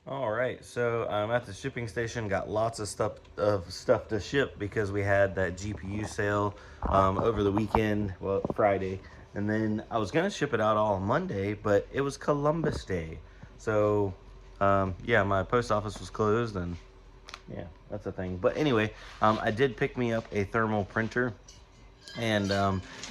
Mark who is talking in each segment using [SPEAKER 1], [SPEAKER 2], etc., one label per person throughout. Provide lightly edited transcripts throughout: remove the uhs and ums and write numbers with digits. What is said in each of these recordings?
[SPEAKER 1] All right, so I'm at the shipping station. Got lots of stuff to ship because we had that GPU sale over the weekend, well, Friday, and then I was gonna ship it out all Monday, but it was Columbus Day, so yeah, my post office was closed, and yeah, that's a thing. But anyway, I did pick me up a thermal printer. And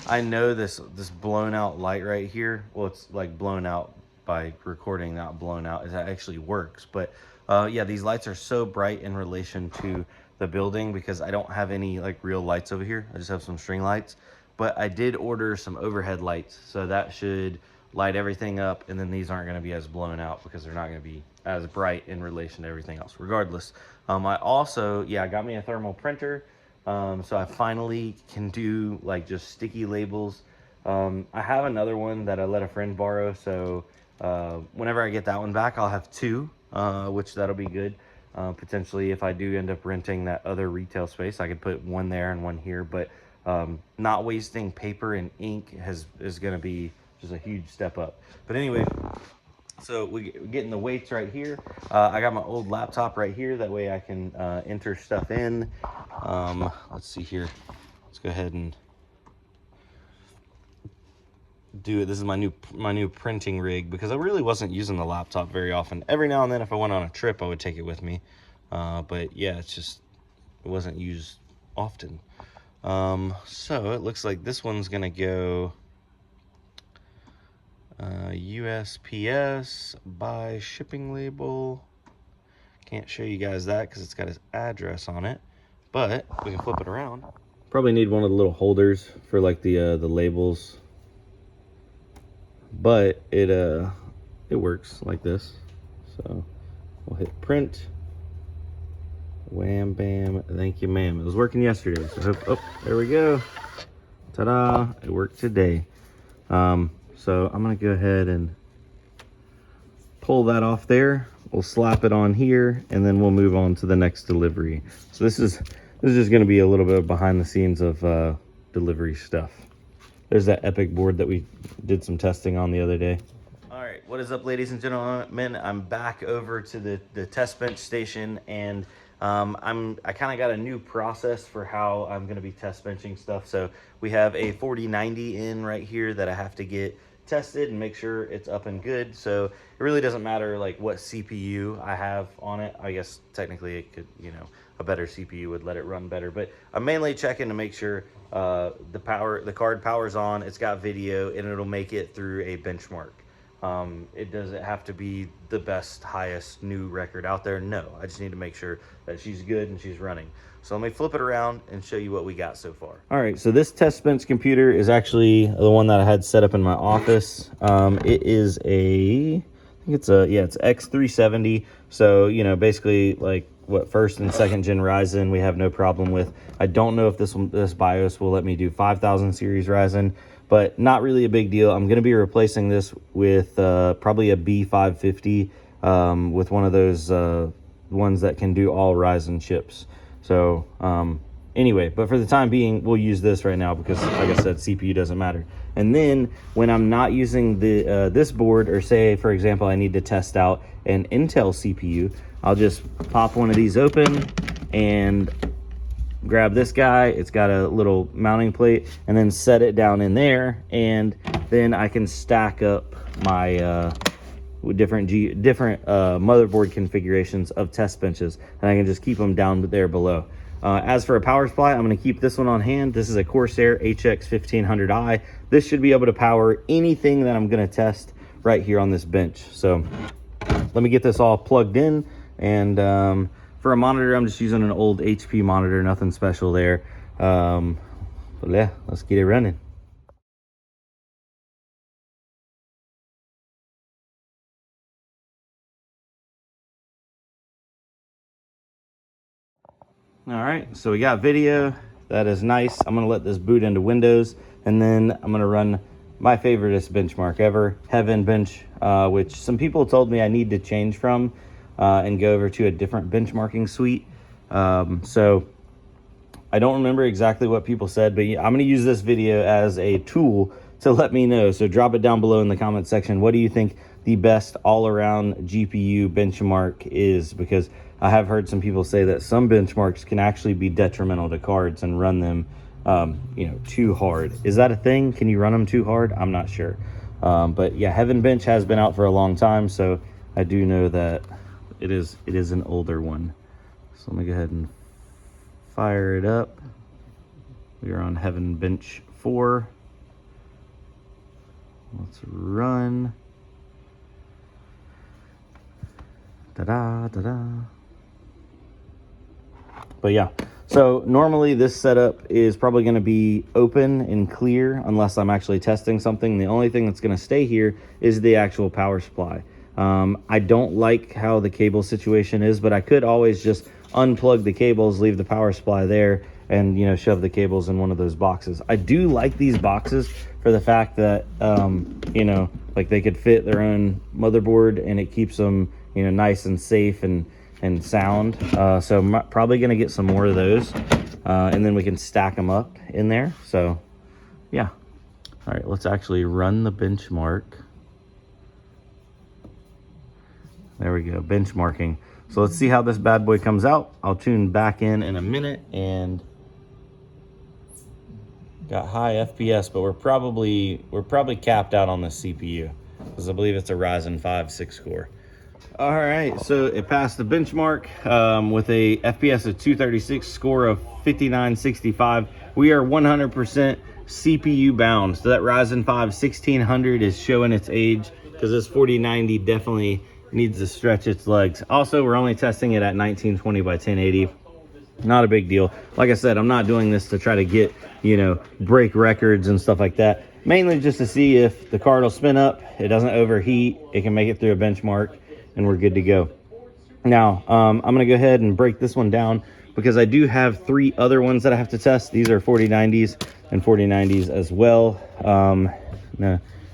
[SPEAKER 1] I know this blown out light right here, well, it's like blown out by recording, not blown out, it actually works. But yeah, these lights are so bright in relation to the building because I don't have any like real lights over here. I just have some string lights. But I did order some overhead lights, so that should light everything up, and then these aren't going to be as blown out because they're not going to be as bright in relation to everything else. Regardless, I also, yeah, I got me a thermal printer. So I finally can do like just sticky labels. I have another one that I let a friend borrow, so whenever I get that one back, I'll have two, which that'll be good. Potentially, if I do end up renting that other retail space, I could put one there and one here. But not wasting paper and ink is going to be just a huge step up. But anyway, so we're getting the weights right here. I got my old laptop right here. That way I can enter stuff in. Let's see here. Let's go ahead and do it. This is my new printing rig because I really wasn't using the laptop very often. Every now and then if I went on a trip, I would take it with me. But yeah, it wasn't used often. So it looks like this one's gonna go USPS by shipping label. Can't show you guys that because it's got his address on it, but we can flip it around. Probably need one of the little holders for like the labels, but it works like this. So we'll hit print. Wham bam, thank you ma'am. It was working yesterday, so oh, there we go. Ta-da, it worked today. So I'm gonna go ahead and pull that off there. We'll slap it on here, and then we'll move on to the next delivery. So this is just gonna be a little bit behind the scenes of delivery stuff. There's that Epic board that we did some testing on the other day. All right, what is up, ladies and gentlemen? I'm back over to the test bench station, and I kind of got a new process for how I'm going to be test benching stuff. So we have a 4090 in right here that I have to get tested and make sure it's up and good. So it really doesn't matter like what CPU I have on it. I guess technically it could, you know, a better CPU would let it run better, but I'm mainly checking to make sure the card powers on, it's got video, and it'll make it through a benchmark. It doesn't have to be the best, highest new record out there. No, I just need to make sure that she's good and she's running. So let me flip it around and show you what we got so far. All right, so this test bench computer is actually the one that I had set up in my office. It is I think it's it's X370. So, you know, basically like what first and second gen Ryzen we have no problem with. I don't know if this BIOS will let me do 5000 series Ryzen, but not really a big deal. I'm going to be replacing this with probably a B550 with one of those ones that can do all Ryzen chips. So anyway, but for the time being, we'll use this right now because, like I said, CPU doesn't matter. And then when I'm not using this board, or say, for example, I need to test out an Intel CPU, I'll just pop one of these open and grab this guy. It's got a little mounting plate, and then set it down in there, and then I can stack up my different motherboard configurations of test benches, and I can just keep them down there below. As for a power supply, I'm going to keep this one on hand. This is a Corsair HX 1500i. This should be able to power anything that I'm going to test right here on this bench. So let me get this all plugged in, and for a monitor, I'm just using an old HP monitor, nothing special there. But yeah, let's get it running. All right, so we got video. That is nice. I'm gonna let this boot into Windows, and then I'm gonna run my favoriteest benchmark ever, Heaven Bench, which some people told me I need to change from and go over to a different benchmarking suite. So I don't remember exactly what people said, but I'm going to use this video as a tool to let me know. So drop it down below in the comment section. What do you think the best all-around GPU benchmark is, because I have heard some people say that some benchmarks can actually be detrimental to cards and run them you know, too hard. Is that a thing? Can you run them too hard? I'm not sure. But yeah, Heaven Bench has been out for a long time, so I do know that it is an older one. So let me go ahead and fire it up. We are on Heaven Bench 4. Let's run. Ta-da, ta-da. But yeah, so normally this setup is probably going to be open and clear unless I'm actually testing something. The only thing that's going to stay here is the actual power supply. I don't like how the cable situation is, but I could always just unplug the cables, leave the power supply there, and, you know, shove the cables in one of those boxes. I do like these boxes for the fact that, you know, like they could fit their own motherboard, and it keeps them, you know, nice and safe and sound. So I'm probably going to get some more of those, and then we can stack them up in there. So yeah. All right, let's actually run the benchmark. There we go, benchmarking. So let's see how this bad boy comes out. I'll tune back in a minute. And got high FPS, but we're probably capped out on this CPU, because I believe it's a Ryzen 5 6-core. All right, so it passed the benchmark with a FPS of 236, score of 5965. We are 100% CPU bound. So that Ryzen 5 1600 is showing its age, because this 4090 definitely needs to stretch its legs. Also, we're only testing it at 1920 by 1080. Not a big deal. Like I said, I'm not doing this to try to get, you know, break records and stuff like that. Mainly just to see if the card will spin up, it doesn't overheat, it can make it through a benchmark, and we're good to go. Now, I'm going to go ahead and break this one down, because I do have 3 other ones that I have to test. These are 4090s and 4090s as well.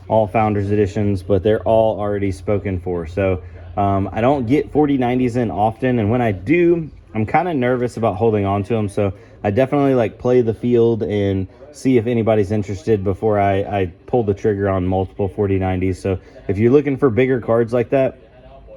[SPEAKER 1] All Founders Editions, but they're all already spoken for. So I don't get 4090s in often, and when I do, I'm kind of nervous about holding on to them. So I definitely like play the field and see if anybody's interested before I pull the trigger on multiple 4090s. So if you're looking for bigger cards like that,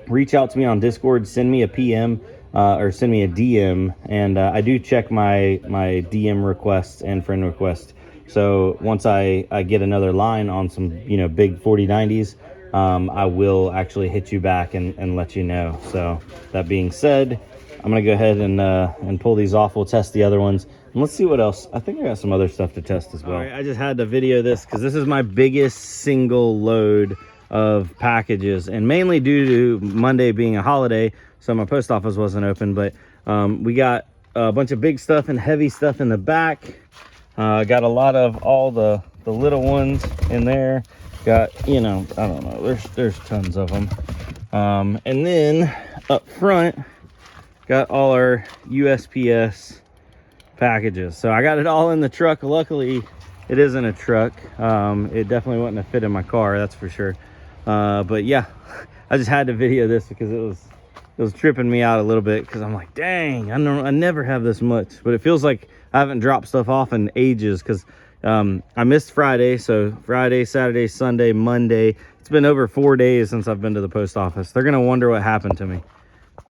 [SPEAKER 1] reach out to me on Discord, send me a PM or send me a DM, and I do check my DM requests and friend requests. So once I get another line on some, you know, big 4090s, I will actually hit you back and let you know. So that being said, I'm gonna go ahead and pull these off. We'll test the other ones, and let's see what else. I think I got some other stuff to test as well. All right, I just had to video this because this is my biggest single load of packages, and mainly due to Monday being a holiday, so my post office wasn't open. But we got a bunch of big stuff and heavy stuff in the back. Got a lot of all the little ones in there. Got, you know, I don't know, there's tons of them. And then up front, got all our USPS packages. So I got it all in the truck. Luckily, it isn't a truck. It definitely wouldn't have fit in my car, that's for sure. But yeah, I just had to video this because it was tripping me out a little bit, because I'm like, dang, I never have this much. But it feels like I haven't dropped stuff off in ages, because I missed Friday. So Friday, Saturday, Sunday, Monday. It's been over 4 days since I've been to the post office. They're gonna wonder what happened to me.